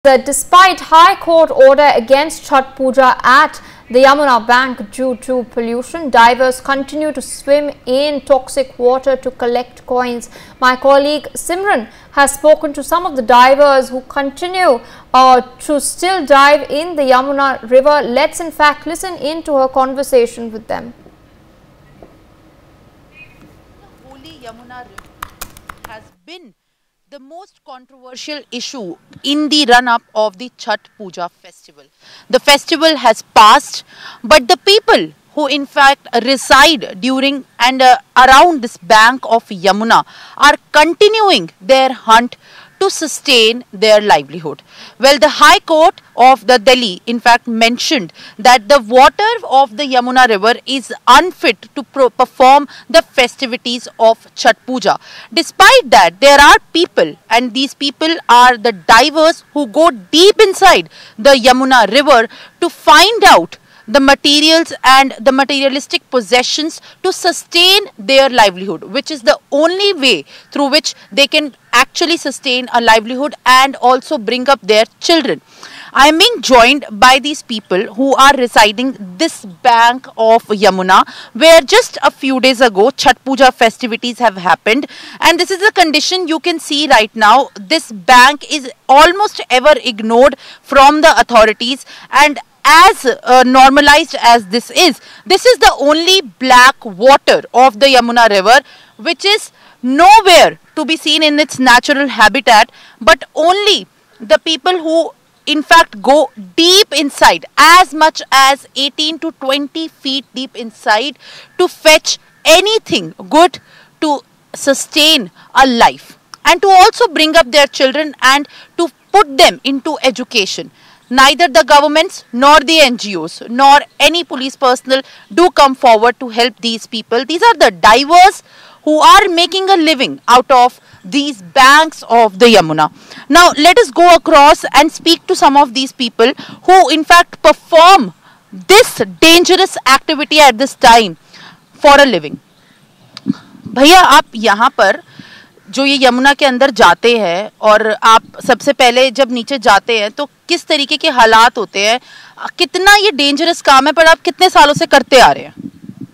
Despite High Court order against Chhath Puja at the Yamuna Bank due to pollution, divers continue to swim in toxic water to collect coins. My colleague Simran has spoken to some of the divers who continue to still dive in the Yamuna river. Let's in fact listen in to her conversation with them. The holy Yamuna river has been the most controversial issue in the run-up of the Chhath Puja festival. The festival has passed, but the people who in fact reside during and around this bank of Yamuna are continuing their hunt to sustain their livelihood. Well, the High Court of the Delhi in fact mentioned that the water of the Yamuna river is unfit to perform the festivities of Chhath Puja. Despite that, there are people, and these people are the divers who go deep inside the Yamuna river to find out the materials and the materialistic possessions to sustain their livelihood, which is the only way through which they can actually sustain a livelihood and also bring up their children. I am being joined by these people who are residing this bank of Yamuna, where just a few days ago Chhath Puja festivities have happened, and this is the condition you can see right now. This bank is almost ever ignored from the authorities, and as normalized as this is the only black water of the Yamuna river, which is nowhere to be seen in its natural habitat, but only the people who in fact go deep inside, as much as 18 to 20 feet deep inside, to fetch anything good to sustain a life and to also bring up their children and to put them into education. Neither the governments nor the NGOs nor any police personnel do come forward to help these people. These are the divers who are making a living out of these banks of the Yamuna. Now let us go across and speak to some of these people who in fact perform this dangerous activity at this time for a living. भैया, आप यहाँ पर जो ये यमुना के अंदर जाते हैं और आप सबसे पहले जब नीचे जाते हैं तो किस तरीके के हालात होते हैं, कितना ये डेंजरस काम है, पर आप कितने सालों से करते आ रहे हैं?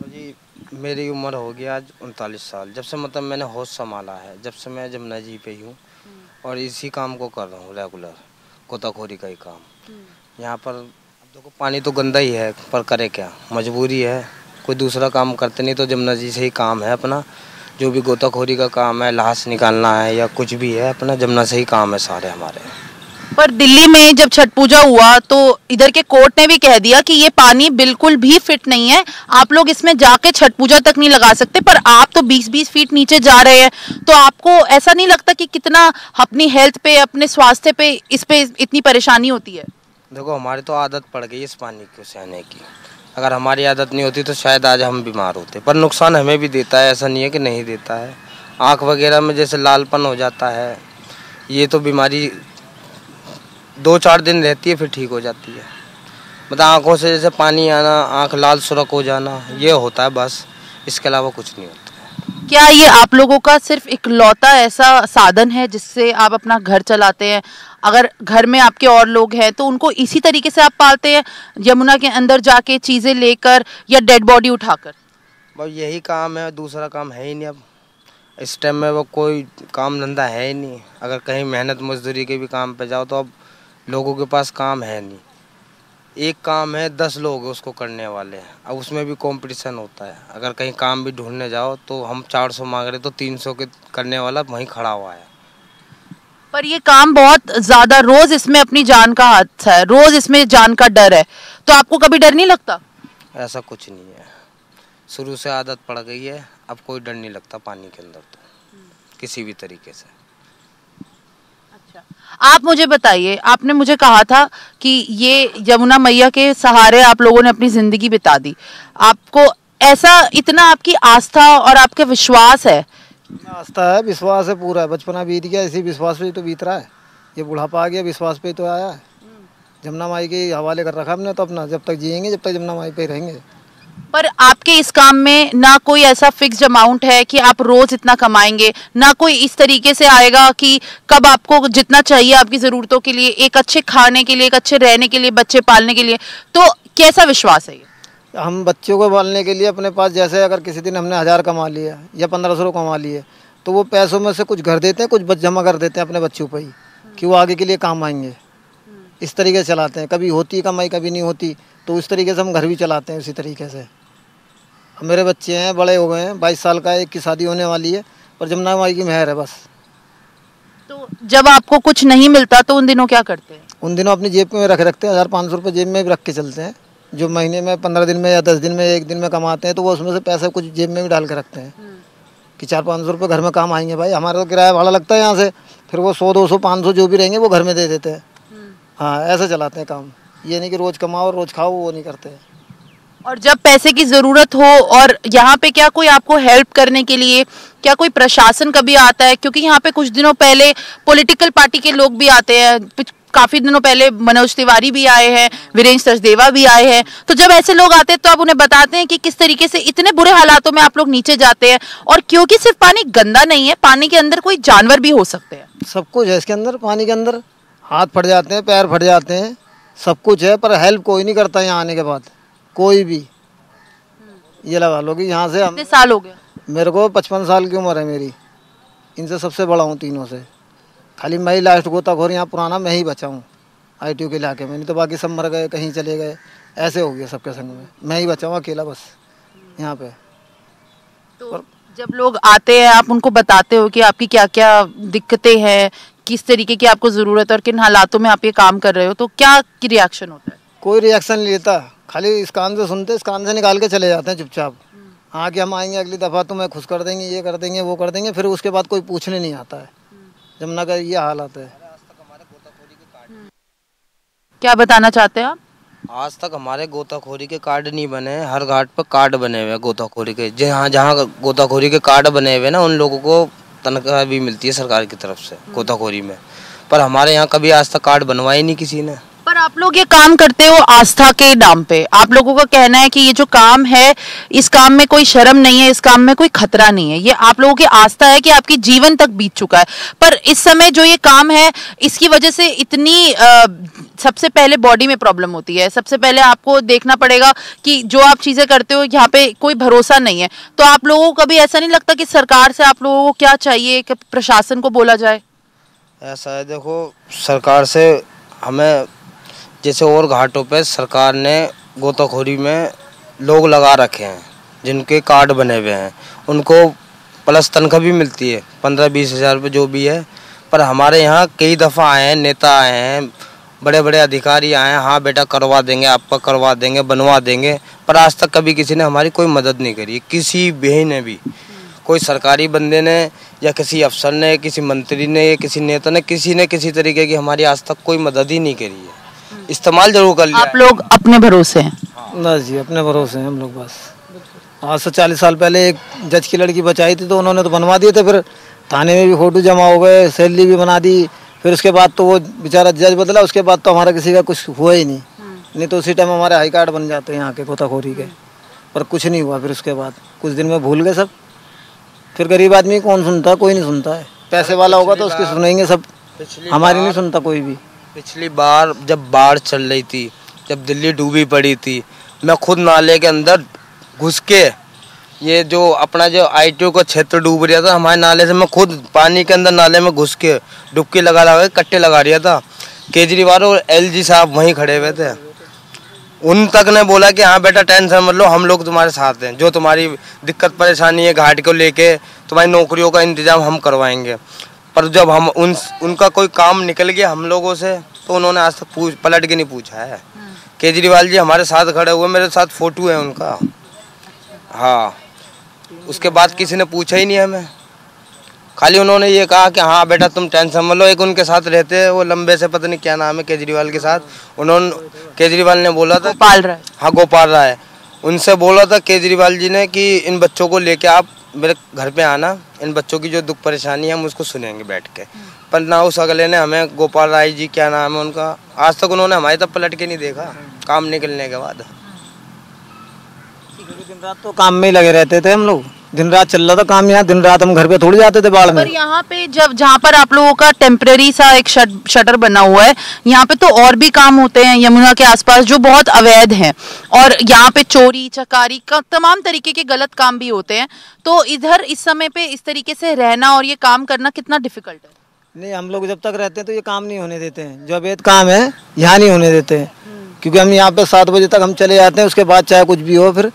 जी, मेरी उम्र हो गई आज 39 साल, जब से मतलब मैंने होश संभाला है, जब से मैं जमुना जी पे हूँ और इसी काम को कर रहा हूँ रेगुलर, गोताखोरी का ही काम। यहाँ पर देखो पानी तो गंदा ही है, पर करे क्या, मजबूरी है, कोई दूसरा काम करते नहीं तो जमुना जी से ही काम है अपना। जो भी गोताखोरी का काम है, लाश निकालना है या कुछ भी है, अपना जमुना से ही काम है सारे हमारे। पर दिल्ली में जब छठ पूजा हुआ तो इधर के कोर्ट ने भी कह दिया कि ये पानी बिल्कुल भी फिट नहीं है, आप लोग इसमें जाके छठ पूजा तक नहीं लगा सकते, पर आप तो 20-20 फीट नीचे जा रहे हैं, तो आपको ऐसा नहीं लगता कि कितना अपनी हेल्थ पे, अपने स्वास्थ्य पे, इस पे इतनी परेशानी होती है? देखो हमारी तो आदत पड़ गई इस पानी को सहने की, अगर हमारी आदत नहीं होती तो शायद आज हम बीमार होते, पर नुकसान हमें भी देता है, ऐसा नहीं है कि नहीं देता है। आँख वगैरह में जैसे लालपन हो जाता है, ये तो बीमारी 2-4 दिन रहती है फिर ठीक हो जाती है। मतलब आँखों से जैसे पानी आना, आँख लाल सुर्ख हो जाना, ये होता है बस, इसके अलावा कुछ नहीं होता। क्या ये आप लोगों का सिर्फ इकलौता ऐसा साधन है जिससे आप अपना घर चलाते हैं? अगर घर में आपके और लोग हैं तो उनको इसी तरीके से आप पालते हैं, यमुना के अंदर जाके चीज़ें लेकर या डेड बॉडी उठाकर? बस यही काम है, दूसरा काम है ही नहीं। अब इस टाइम में वो कोई काम धंधा है ही नहीं। अगर कहीं मेहनत मजदूरी के भी काम पे जाओ तो अब लोगों के पास काम है नहीं। एक काम है, 10 लोग उसको करने वाले हैं, अब उसमें भी कंपटीशन होता है। अगर कहीं काम भी ढूंढने जाओ तो हम 400 मांग रहे तो 300 के करने वाला वहीं खड़ा हुआ है। पर ये काम बहुत ज़्यादा, रोज़ इसमें अपनी जान का हाथ है, रोज़ इसमें जान का डर है, तो आपको कभी डर नहीं लगता? ऐसा कुछ नहीं है, शुरू से आदत पड़ गई है, अब कोई डर नहीं लगता पानी के अंदर तो किसी भी तरीके से। अच्छा, आप मुझे बताइए, आपने मुझे कहा था कि ये यमुना मैया के सहारे आप लोगों ने अपनी ज़िंदगी बिता दी, आपको ऐसा इतना आपकी आस्था और आपका विश्वास है? आस्था है, विश्वास है, पूरा है। बचपना बीत गया, इसी विश्वास पे तो बीत रहा है, ये बुढ़ापा आ गया, विश्वास पे तो आया है। जमुना माई के हवाले कर रखा हमने तो अपना, जब तक जिएंगे जब तक जमुना माई पे रहेंगे। पर आपके इस काम में ना कोई ऐसा फिक्स्ड अमाउंट है कि आप रोज इतना कमाएंगे, ना कोई इस तरीके से आएगा कि कब आपको जितना चाहिए आपकी ज़रूरतों के लिए, एक अच्छे खाने के लिए, एक अच्छे रहने के लिए, बच्चे पालने के लिए, तो कैसा विश्वास है ये? हम बच्चों को पालने के लिए अपने पास, जैसे अगर किसी दिन हमने 1000 कमा लिया या 1500 कमा लिए, तो वो पैसों में से कुछ घर देते हैं, कुछ जमा कर देते हैं अपने बच्चों पर ही, कि वो आगे के लिए काम आएंगे। इस तरीके से चलाते हैं, कभी होती कमाई कभी नहीं होती, तो इस तरीके से हम घर भी चलाते हैं उसी तरीके से। मेरे बच्चे हैं, बड़े हो गए हैं, 22 साल का है, एक की शादी होने वाली है, पर जमुना माई की मेहर है बस। तो जब आपको कुछ नहीं मिलता तो उन दिनों क्या करते हैं? उन दिनों अपनी जेब में रखते हैं, 1500 रुपये जेब में भी रख के चलते हैं। जो महीने में 15 दिन में या 10 दिन में, एक दिन में कमाते हैं, तो वो उसमें से पैसा कुछ जेब में भी डाल के रखते हैं कि 400-500 रुपये घर में काम आएंगे भाई। हमारा तो किराया भाड़ा लगता है यहाँ से, फिर वो 100-200-500 जो भी रहेंगे वो घर में दे देते हैं। हाँ, ऐसे चलाते हैं काम। ये नहीं कि रोज़ कमाओ और रोज़ खाओ, वो नहीं करते हैं। और जब पैसे की ज़रूरत हो, और यहाँ पे क्या कोई आपको हेल्प करने के लिए क्या कोई प्रशासन कभी आता है? क्योंकि यहाँ पे कुछ दिनों पहले पॉलिटिकल पार्टी के लोग भी आते हैं, काफ़ी दिनों पहले मनोज तिवारी भी आए हैं, वीरेंद्र सचदेवा भी आए हैं। तो जब ऐसे लोग आते हैं तो आप उन्हें बताते हैं कि किस तरीके से इतने बुरे हालातों में आप लोग नीचे जाते हैं, और क्योंकि सिर्फ पानी गंदा नहीं है, पानी के अंदर कोई जानवर भी हो सकते हैं। सब कुछ है इसके अंदर, पानी के अंदर हाथ फट जाते हैं, पैर फट जाते हैं, सब कुछ है, पर हेल्प कोई नहीं करता यहाँ आने के बाद, कोई भी। ये लगा लो कि यहाँ से कितने साल हो गए? मेरे को 55 साल की उम्र है मेरी, इनसे सबसे बड़ा हूँ तीनों से। खाली मैं ही लास्ट गोताखोर यहाँ पुराना मैं ही बचा हूँ ITO के इलाके में, नहीं तो बाकी सब मर गए, कहीं चले गए, ऐसे हो गया सबके संग में। मैं ही बचा हूँ अकेला बस यहाँ पे। तो जब लोग आते हैं आप उनको बताते हो कि आपकी क्या क्या दिक्कतें हैं, किस तरीके की आपको ज़रूरत है और किन हालातों में आप ये काम कर रहे हो, तो क्या रिएक्शन होता है? कोई रिएक्शन नहीं लेता, खाली इस कान से सुनते, इस कान से निकाल के चले जाते हैं चुपचाप। हाँ कि हम आएंगे अगली दफ़ा, तुम्हें खुश कर देंगे, ये कर देंगे, वो कर देंगे, फिर उसके बाद कोई पूछने नहीं आता है। जमुना का ये हालत है। क्या बताना चाहते हैं आप? आज तक हमारे गोताखोरी के कार्ड नहीं बने हैं। हर घाट पर कार्ड बने हुए हैं गोताखोरी के। जहाँ जहाँ गोताखोरी के कार्ड बने हुए हैं ना, उन लोगों को तनख्वाह भी मिलती है सरकार की तरफ से गोताखोरी में, पर हमारे यहाँ कभी आज तक कार्ड बनवाए नहीं किसी ने। पर आप लोग ये काम करते हो आस्था के नाम पे। आप लोगों का कहना है कि ये जो काम है, इस काम में कोई शर्म नहीं है, इस काम में कोई खतरा नहीं है। ये आप लोगों की आस्था है कि आपकी जीवन तक बीत चुका है। पर इस समय जो ये काम है, इसकी वजह से इतनी सबसे पहले बॉडी में प्रॉब्लम होती है। सबसे पहले आपको देखना पड़ेगा कि जो आप चीज़ें करते हो यहाँ पे कोई भरोसा नहीं है। तो आप लोगों को कभी ऐसा नहीं लगता कि सरकार से आप लोगों को क्या चाहिए कि प्रशासन को बोला जाए? ऐसा है, देखो सरकार से हमें, जैसे और घाटों पे सरकार ने गोताखोरी में लोग लगा रखे हैं जिनके कार्ड बने हुए हैं, उनको प्लस तनख्वाह भी मिलती है 15-20 हज़ार रुपये जो भी है। पर हमारे यहाँ कई दफ़ा आए हैं, नेता आए हैं, बड़े बड़े अधिकारी आए हैं, हाँ बेटा करवा देंगे, आपका करवा देंगे, बनवा देंगे, पर आज तक कभी किसी ने हमारी कोई मदद नहीं करी। किसी भी ने भी, कोई सरकारी बंदे ने या किसी अफसर ने, किसी मंत्री ने या किसी नेता ने, किसी ने किसी तरीके की हमारी आज तक कोई मदद ही नहीं करी है। इस्तेमाल जरूर कर लिया। आप लोग अपने भरोसे हैं? ना जी, अपने भरोसे हैं हम लोग बस। आज से 40 साल पहले एक जज की लड़की बचाई थी, तो उन्होंने तो बनवा दिए थे, फिर थाने में भी फोटो जमा हो गए, सैलरी भी बना दी। फिर उसके बाद तो वो बेचारा जज बदला, उसके बाद तो हमारा किसी का कुछ हुआ ही नहीं। नहीं तो उसी टाइम हमारे हाई कार्ड बन जाते हैं यहाँ के गोताखोरी के, पर कुछ नहीं हुआ। फिर उसके बाद कुछ दिन में भूल गए सब। फिर गरीब आदमी कौन सुनता है? कोई नहीं सुनता है। पैसे वाला होगा तो उसकी सुनेंगे सब, हमारी नहीं सुनता कोई भी। पिछली बार जब बाढ़ चल रही थी, जब दिल्ली डूबी पड़ी थी, मैं खुद नाले के अंदर घुस के, ये जो अपना जो ITO का क्षेत्र डूब रहा था, हमारे नाले से मैं खुद पानी के अंदर नाले में घुस के डुबकी लगा के कट्टे लगा रहा था। केजरीवाल और LG साहब वहीं खड़े हुए थे। उन तक ने बोला कि हाँ बेटा टेंशन मत लो, हम लोग तुम्हारे साथ हैं, जो तुम्हारी दिक्कत परेशानी है घाट को लेके, तुम्हारी नौकरियों का इंतजाम हम करवाएंगे। पर जब हम उनका कोई काम निकल गया हम लोगों से, तो उन्होंने आज तक पलट के नहीं पूछा है। केजरीवाल जी हमारे साथ खड़े हुए, मेरे साथ फोटो है उनका। हाँ, उसके बाद किसी ने पूछा ही नहीं हमें। खाली उन्होंने ये कहा कि हाँ बेटा तुम टेंशन मत लो। एक उनके साथ रहते हैं वो लंबे से, पता नहीं क्या नाम है, केजरीवाल के साथ, उन्होंने, केजरीवाल ने बोला था गोपाल राय। हाँ, गोपाल राय। उनसे बोला था केजरीवाल जी ने कि इन बच्चों को लेके आप मेरे घर पे आना, इन बच्चों की जो दुख परेशानी है हम उसको सुनेंगे बैठ के। पर ना उस अगले ने हमें, गोपाल राय जी क्या नाम है उनका, आज तक उन्होंने हमारी तब पलट के नहीं देखा काम निकलने के बाद। दिन रात तो काम में ही लगे रहते थे हम लोग, दिन रात चल रहा था काम यहाँ, दिन रात हम घर पे थोड़ी जाते थे बाढ़ में। पर यहाँ पे जहाँ पर आप लोगों का टेम्परेरी सा एक शटर बना हुआ है, यहाँ पे तो और भी काम होते हैं यमुना के आसपास जो बहुत अवैध हैं, और यहाँ पे चोरी चकारी का तमाम तरीके के गलत काम भी होते हैं। तो इधर इस समय पे इस तरीके से रहना और ये काम करना कितना डिफिकल्ट है? नहीं, हम लोग जब तक रहते हैं तो ये काम नहीं होने देते हैं, जो अवैध काम है यहाँ नहीं होने देते हैं, क्योंकि हम यहाँ पे 7 बजे तक हम चले जाते हैं, उसके बाद चाहे कुछ भी हो, फिर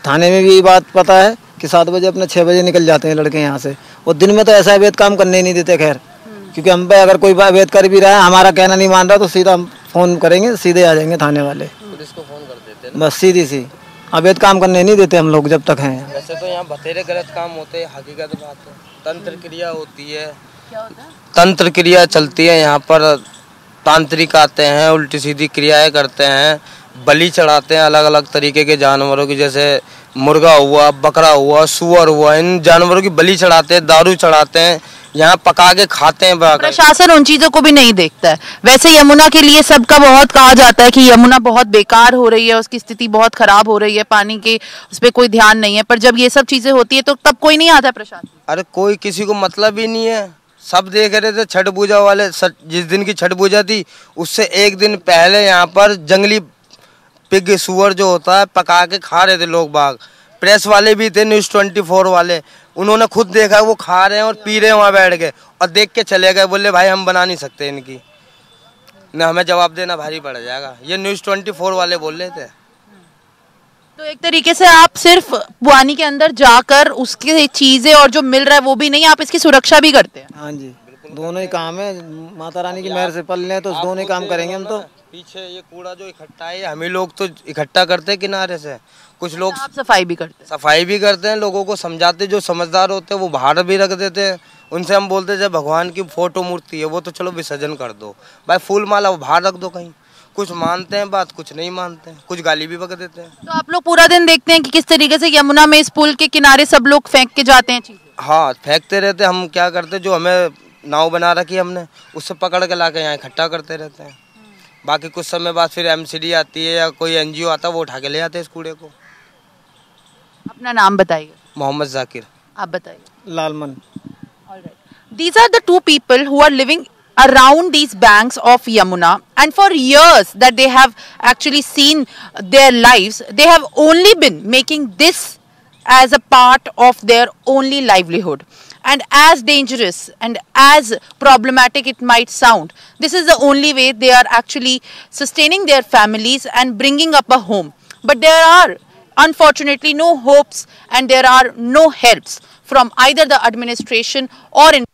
थाने में भी यही बात पता है कि 7 बजे अपने 6 बजे निकल जाते हैं लड़के यहाँ से। और दिन में तो ऐसा अवैध काम करने ही नहीं देते खैर, क्योंकि हम पे अगर कोई अवैध कर भी रहा है, हमारा कहना नहीं मान रहा, तो सीधा हम फ़ोन करेंगे, सीधे आ जाएंगे थाने वाले, पुलिस को फ़ोन कर देते हैं। बस सीधी सी, अवैध काम करने नहीं देते हम लोग जब तक हैं। वैसे तो यहाँ बथेरे गलत काम होते हैं, हकीकत बात है। तंत्र क्रिया होती है, क्या होता है? तंत्र क्रिया चलती है यहाँ पर, तांत्रिक आते हैं, उल्टी सीधी क्रियाएं करते हैं, बलि चढ़ाते हैं अलग अलग तरीके के जानवरों की, जैसे मुर्गा हुआ, बकरा हुआ, सुअर हुआ, इन जानवरों की बलि चढ़ाते हैं, दारू चढ़ाते हैं, यहाँ पका के खाते हैं। प्रशासन उन चीजों को भी नहीं देखता है। वैसे यमुना के लिए सबका बहुत कहा जाता है कि यमुना बहुत बेकार हो रही है, उसकी स्थिति बहुत खराब हो रही है, पानी के उस पर कोई ध्यान नहीं है, पर जब ये सब चीजें होती है तो तब कोई नहीं आता प्रशासन। अरे कोई किसी को मतलब ही नहीं है, सब देख रहे थे छठ पूजा वाले। जिस दिन की छठ पूजा थी उससे एक दिन पहले यहाँ पर जंगली पिग सुअर जो होता है पका के खा रहे थे लोग बाग। प्रेस वाले भी थे, न्यूज़ 24 वाले, उन्होंने खुद देखा वो खा रहे हैं और पी रहे हैं वहाँ बैठ के, और देख के चले गए, बोले भाई हम बना नहीं सकते इनकी, न हमें जवाब देना भारी पड़ जाएगा। ये न्यूज़ 24 वाले बोल रहे थे। तो एक तरीके से आप सिर्फ पानी के अंदर जाकर उसकी चीजें और जो मिल रहा है वो भी नहीं, आप इसकी सुरक्षा भी करते हैं। हाँ जी, दोनों ही काम है, माता रानी की मेहर से पल लें तो दोनों ही काम करेंगे हम। तो पीछे ये कूड़ा जो इकट्ठा है हम ही लोग तो इकट्ठा करते हैं किनारे से, कुछ लोग आप सफाई भी करते हैं? सफाई भी करते हैं, लोगों को समझाते, जो समझदार होते हैं वो बाहर भी रख देते हैं। उनसे हम बोलते हैं जब भगवान की फोटो मूर्ति है वो तो चलो विसर्जन कर दो, भाई फूल माला वो बाहर रख दो कहीं। कुछ मानते हैं बात, कुछ नहीं मानते हैं, कुछ गाली भी बक देते हैं। तो आप लोग पूरा दिन देखते हैं कि किस तरीके से यमुना में इस पुल के किनारे सब लोग फेंक के जाते हैं चीजें? हाँ, फेंकते रहते। हम क्या करते, जो हमें नाव बना रखी है हमने, उससे पकड़ के ला के यहाँ इकट्ठा करते रहते हैं। बाकी कुछ समय बाद फिर MCD आती है या कोई NGO आता है, वो उठा के ले आते हैं इस कूड़े को। अपना नाम बताइए। मोहम्मद जाकिर। आप बताइए। Lalman. These are the two people who are living around these banks of Yamuna, and for years that they have actually seen their lives, they have only been making this as a part of their only livelihood. And as dangerous and as problematic it might sound, this is the only way they are actually sustaining their families and bringing up a home. But there are unfortunately no hopes and there are no helps from either the administration or in.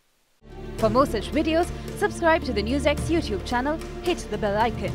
For more such videos, subscribe to the NewsX YouTube channel, hit the bell icon.